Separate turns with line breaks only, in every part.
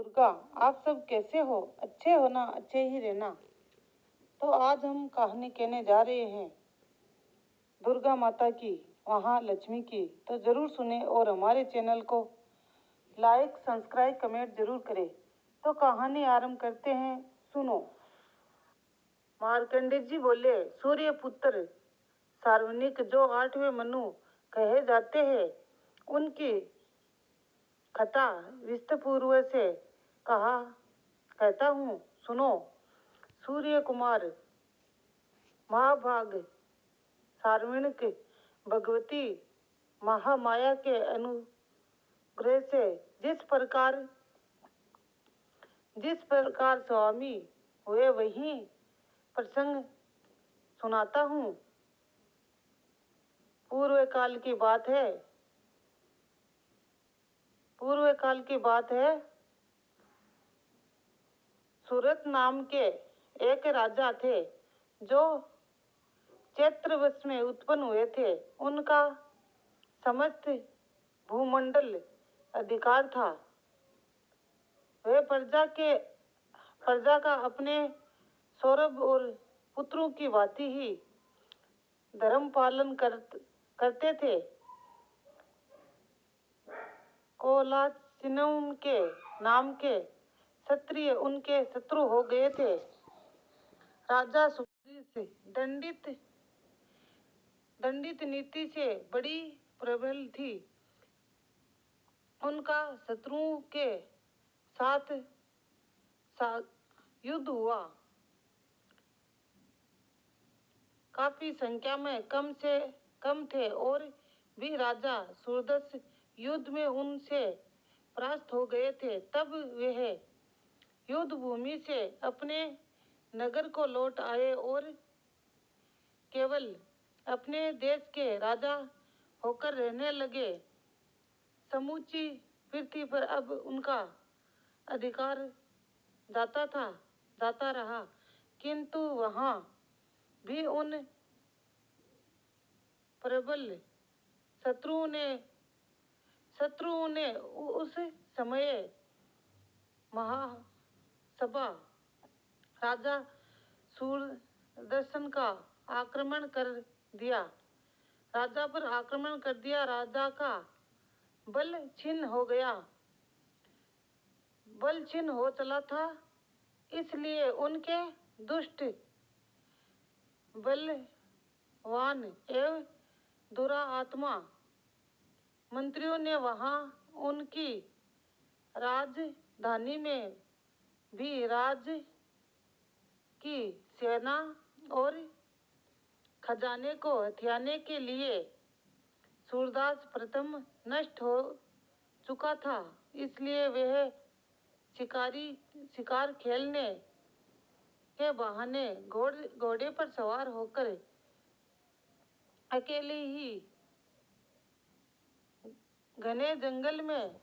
दुर्गा, आप सब कैसे हो? अच्छे हो ना? अच्छे ही रहना। तो आज हम कहानी कहने जा रहे हैं दुर्गा माता की, महालक्ष्मी की। तो जरूर सुने और हमारे चैनल को लाइक, सब्सक्राइब, कमेंट जरूर करें। तो कहानी आरंभ करते हैं, सुनो। मार्कंडेय जी बोले, सूर्य पुत्र सार्वनिक जो 8वें मनु कहे जाते हैं, उनकी कथा विस्तृत से कहता हूँ, सुनो। सूर्य कुमार महाभाग सार्वनिक भगवती महामाया के अनुग्रह से जिस प्रकार स्वामी हुए वही प्रसंग सुनाता हूँ। पूर्व काल की बात है। सूरत नाम के एक राजा थे जो चैत्रवश में उत्पन्न हुए थे। उनका समस्त भूमंडल अधिकार था। वे प्रजा का अपने सौरभ और पुत्रों की भांति ही धर्म पालन करते थे। कोलाचिनम के नाम के क्षत्रिय उनके शत्रु हो गए थे। राजा सुग्रीव दंडित नीति से बड़ी प्रबल थी। उनका शत्रुओं के साथ युद्ध हुआ। काफी संख्या में कम से कम थे और भी राजा सूरदस युद्ध में उनसे परास्त हो गए थे। तब वह युद्ध भूमि से अपने नगर को लौट आए और केवल अपने देश के राजा होकर रहने लगे। समूची पृथ्वी पर अब उनका अधिकार जाता रहा, किंतु वहां भी उन प्रबल शत्रुओं ने उस समय महासभा राजा सूरदर्शन का आक्रमण कर दिया। राजा पर आक्रमण कर दिया। राजा का बल क्षीण हो चला था। इसलिए उनके दुष्ट, बलवान एवं दुरात्मा मंत्रियों ने वहां उनकी राजधानी में भी राज की सेना और खजाने को हथियाने के लिए सूरदास प्रथम नष्ट हो चुका था। इसलिए वह शिकार खेलने के बहाने घोड़े पर सवार होकर अकेले ही घने जंगल में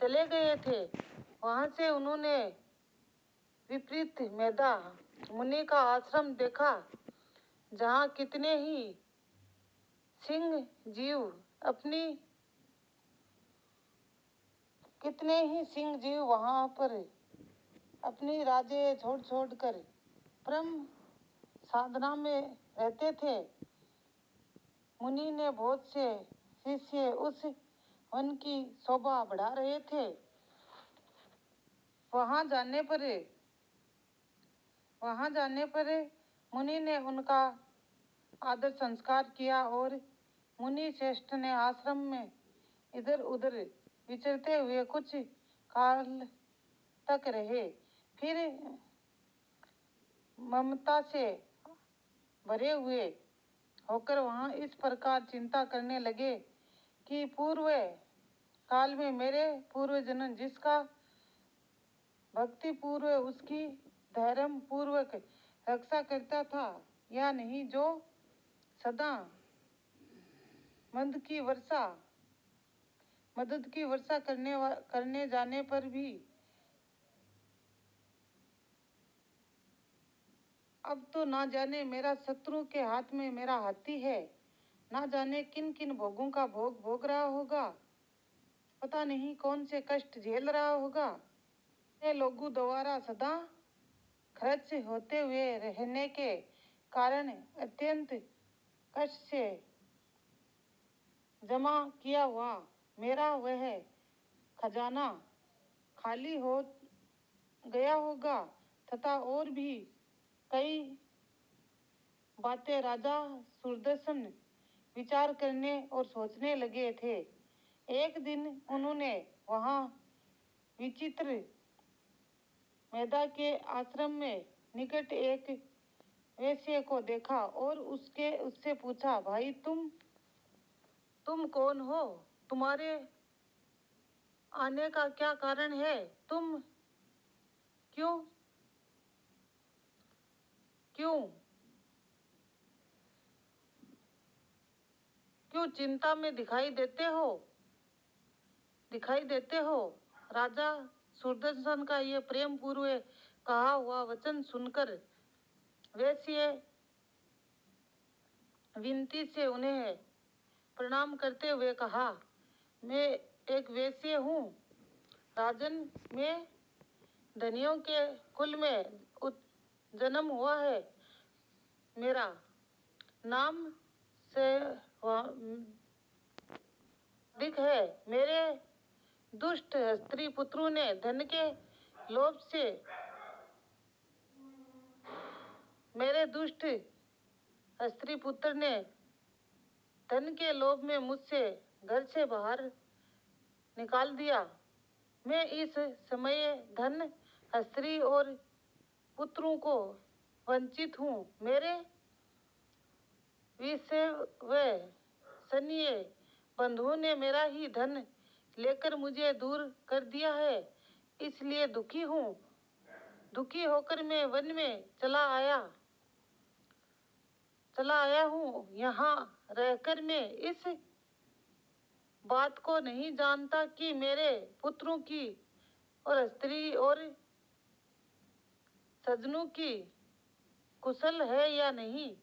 चले गए थे। वहां से उन्होंने विपरीत मेधा मुनि का आश्रम देखा, जहां कितने ही सिंह जीव वहां पर अपनी राजे छोड़ कर परम साधना में रहते थे। मुनि ने बहुत से शिष्य उस वन की शोभा बढ़ा रहे थे। वहां जाने पर मुनि ने उनका आदर संस्कार किया और मुनि श्रेष्ठ ने आश्रम में इधर उधर विचरते हुए कुछ काल तक रहे। फिर ममता से भरे हुए होकर वहां इस प्रकार चिंता करने लगे कि पूर्व काल में मेरे पूर्वजन जिसका भक्ति पूर्व उसकी धर्म पूर्वक रक्षा करता था या नहीं, जो सदा मदद की वर्षा करने जाने पर भी अब तो ना जाने मेरा शत्रु के हाथ में मेरा हाथी है, ना जाने किन किन भोगों का भोग रहा होगा, पता नहीं कौन से कष्ट झेल रहा होगा। ने लोगों द्वारा सदा खर्च होते हुए रहने के कारण अत्यंत कष्ट से जमा किया हुआ मेरा वह खजाना खाली हो गया होगा तथा और भी कई बातें राजा सुदर्शन विचार करने और सोचने लगे थे। एक दिन उन्होंने वहां विचित्र मेधा के आश्रम में निकट एक वैश्य को देखा और उससे पूछा, भाई तुम कौन हो? तुम्हारे आने का क्या कारण है? तुम क्यों क्यों क्यों चिंता में दिखाई देते हो? राजा सुदर्शन का ये प्रेम पूर्व कहा हुआ वचन सुनकर वैश्य विनती से उन्हें प्रणाम करते हुए कहा, मैं एक वैश्य हूँ राजन। मैं धनियों के कुल में जन्म हुआ है। मेरा नाम से दिख है। मेरे दुष्ट स्त्री पुत्रों ने धन के लोभ से मेरे दुष्ट स्त्री पुत्र ने धन के लोभ में मुझसे घर से बाहर निकाल दिया। मैं इस समय धन स्त्री और पुत्रों को वंचित हूँ। मेरे विश्वसनीय बंधुओं ने मेरा ही धन लेकर मुझे दूर कर दिया है, इसलिए दुखी हूँ। दुखी होकर मैं वन में चला आया हूँ। यहाँ रहकर मैं इस बात को नहीं जानता कि मेरे पुत्रों की और स्त्री और सजनों की कुशल है या नहीं।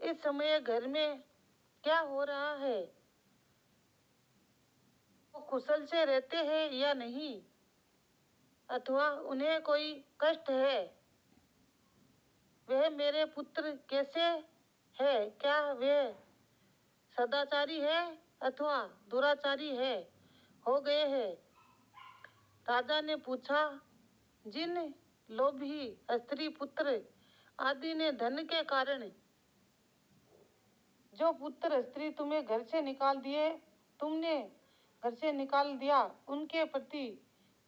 इस समय घर में क्या हो रहा है? वो कुशल से रहते हैं या नहीं, अथवा उन्हें कोई कष्ट है? वह मेरे पुत्र कैसे है? क्या वे सदाचारी है अथवा दुराचारी हो गए हैं? राजा ने पूछा, जिन लोभी स्त्री पुत्र आदि ने धन के कारण जो पुत्र स्त्री तुम्हें घर से निकाल दिए, तुमने घर से निकाल दिया, उनके प्रति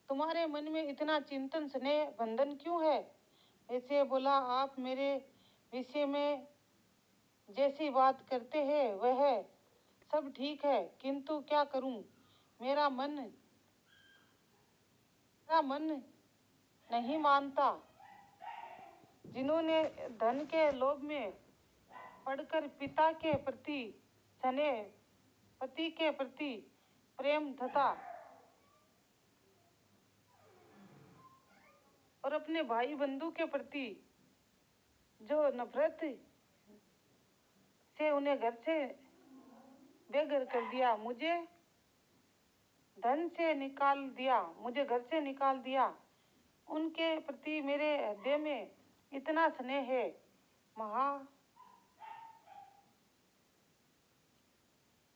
तुम्हारे मन में इतना चिंतन स्नेह बंधन क्यों है? ऐसे बोला, आप मेरे विषय में जैसी बात करते हैं वह सब ठीक है, किंतु क्या करूं? मेरा मन नहीं मानता। जिन्होंने धन के लोभ में पड़कर पिता के प्रति स्नेह, पति के प्रति प्रेम तथा और अपने भाई बंधु के प्रति जो नफरत से उन्हें घर से बेघर कर दिया, मुझे धन से निकाल दिया, मुझे घर से निकाल दिया, उनके प्रति मेरे हृदय में इतना स्नेह है।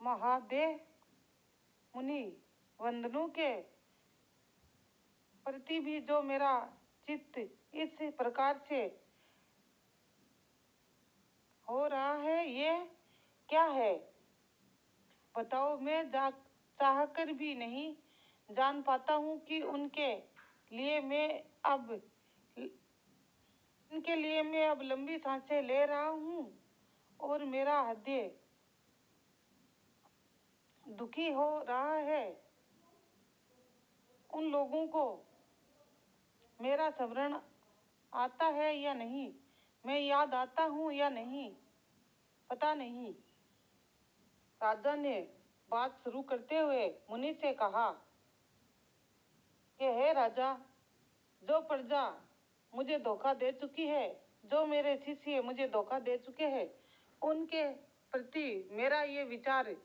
महादेव मुनि वंदनों के प्रति भी जो मेरा चित्त इस प्रकार से हो रहा है, ये क्या है? बताओ। मैं चाहकर भी नहीं जान पाता हूँ कि उनके लिए मैं अब लंबी सांसें ले रहा हूँ और मेरा हृदय दुखी हो रहा है। उन लोगों को मेरा स्मरण आता है या नहीं, मैं याद आता हूँ या नहीं, पता नहीं। राजा ने बात शुरू करते हुए मुनि से कहा कि हे राजा, जो प्रजा मुझे धोखा दे चुकी है, जो मेरे शिष्य मुझे धोखा दे चुके हैं, उनके प्रति मेरा ये विचार,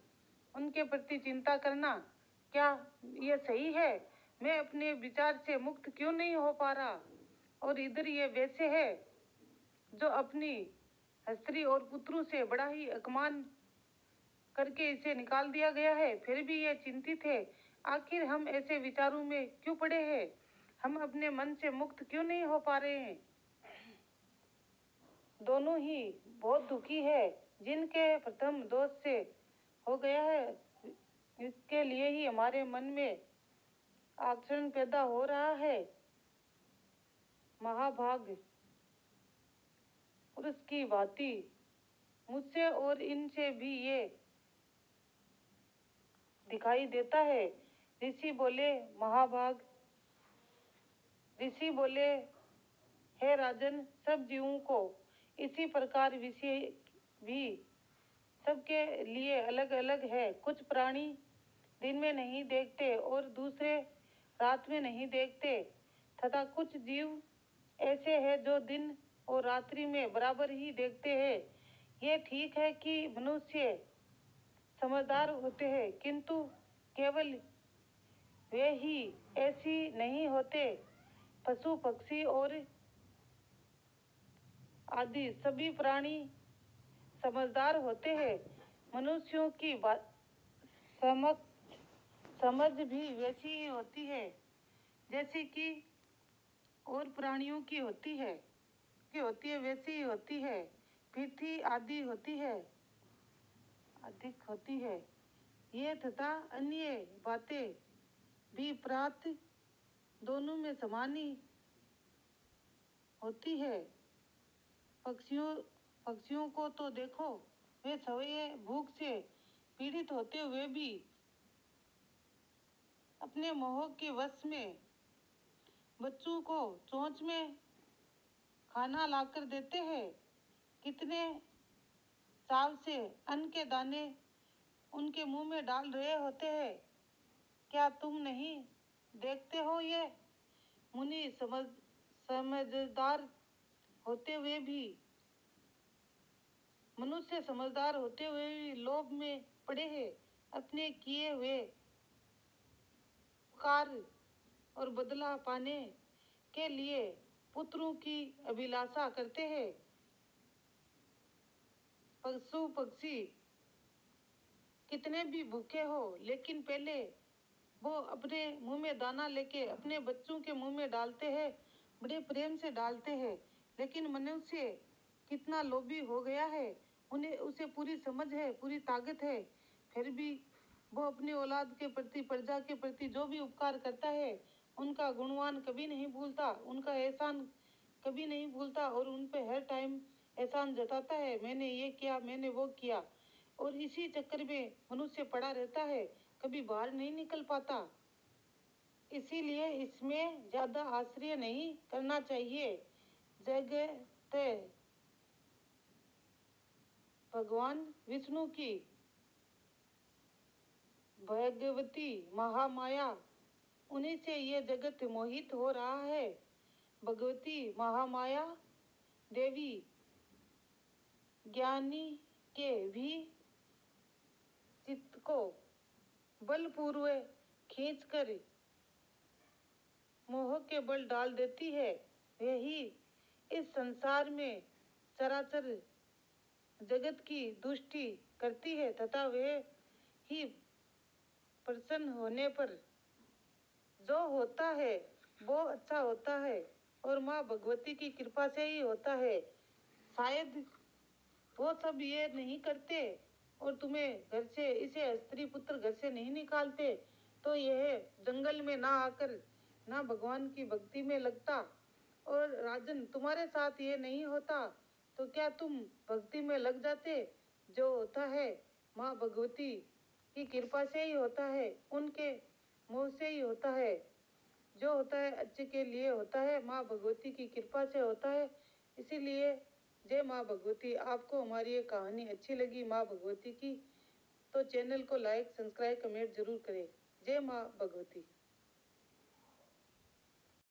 उनके प्रति चिंता करना, क्या ये सही है? मैं अपने विचार से मुक्त क्यों नहीं हो पा रहा। और इधर ये वैसे है जो अपनी स्त्री और पुत्रों से बड़ा ही अपमान करके इसे निकाल दिया गया है, फिर भी ये चिंतित है। आखिर हम ऐसे विचारों में क्यों पड़े हैं। हम अपने मन से मुक्त क्यों नहीं हो पा रहे हैं। दोनों ही बहुत दुखी है। जिनके प्रथम दोष से हो गया है, इसके लिए ही हमारे मन में आकर्षण पैदा हो रहा है। महाभाग पुरुष की भांति मुझसे और इनसे भी ये दिखाई देता है। ऋषि बोले, महाभाग ऋषि बोले, हे राजन, सब जीवों को इसी प्रकार विषय भी सबके लिए अलग अलग है। कुछ प्राणी दिन में नहीं देखते और दूसरे रात में नहीं देखते, तथा कुछ जीव ऐसे हैं जो दिन और रात्रि में बराबर ही देखते हैं। ये ठीक है कि मनुष्य समझदार होते हैं, किंतु केवल वे ही ऐसी नहीं होते। पशु पक्षी और आदि सभी प्राणी समझदार होते हैं। मनुष्यों की समझ भी वैसी ही होती है जैसे कि और प्राणियों की होती है वैसी ही होती है। पृथ्वी आदि होती है, अधिक होती है। ये तथा अन्य बातें भी प्रात दोनों में समान ही होती है। पक्षियों को तो देखो, वे सवये भूख से पीड़ित होते हुए भी अपने मोह के वश में बच्चों को चोंच में खाना लाकर देते हैं। कितने चाव से अन्न के दाने उनके मुंह में डाल रहे होते हैं। क्या तुम नहीं देखते हो। ये मुनि समझदार होते हुए भी मनुष्य समझदार होते हुए भी लोभ में पड़े हैं। अपने किए हुए कार्य और बदला पाने के लिए पुत्रों की अभिलाषा करते हैं। पशु पक्षी कितने भी भूखे हो, लेकिन पहले वो अपने मुंह में दाना लेके अपने बच्चों के मुंह में डालते हैं, बड़े प्रेम से डालते हैं। लेकिन मनुष्य कितना लोभी हो गया है। उसे पूरी समझ है, पूरी ताकत है, फिर भी वो अपनी औलाद के प्रति, प्रजा के प्रति जो भी उपकार करता है उनका गुणवान कभी नहीं भूलता, उनका एहसान कभी नहीं भूलता और उन पे हर टाइम एहसान जताता है। मैंने ये किया, मैंने वो किया, और इसी चक्कर में मनुष्य पड़ा रहता है, कभी बाहर नहीं निकल पाता। इसीलिए इसमें ज्यादा आश्रय नहीं करना चाहिए। जगत भगवान विष्णु की भगवती महामाया, उन्हीं से ये जगत मोहित हो रहा है। भगवती महामाया देवी ज्ञानी के भी चित्त को बलपूर्वक खींचकर मोह के बल डाल देती है। यही इस संसार में चराचर जगत की दुष्टि करती है, तथा वह ही प्रसन्न होने पर जो होता है वो अच्छा होता है और माँ भगवती की कृपा से ही होता है। शायद वो सब ये नहीं करते और तुम्हें घर से, इसे स्त्री पुत्र घर से नहीं निकालते, तो यह जंगल में ना आकर ना भगवान की भक्ति में लगता। और राजन, तुम्हारे साथ ये नहीं होता तो क्या तुम भक्ति में लग जाते। जो होता है माँ भगवती की कृपा से ही होता है, उनके मोह से ही होता है। जो होता है अच्छे के लिए होता है, माँ भगवती की कृपा से होता है। इसीलिए जय माँ भगवती। आपको हमारी ये कहानी अच्छी लगी माँ भगवती की, तो चैनल को लाइक, सब्सक्राइब, कमेंट जरूर करें। जय माँ भगवती।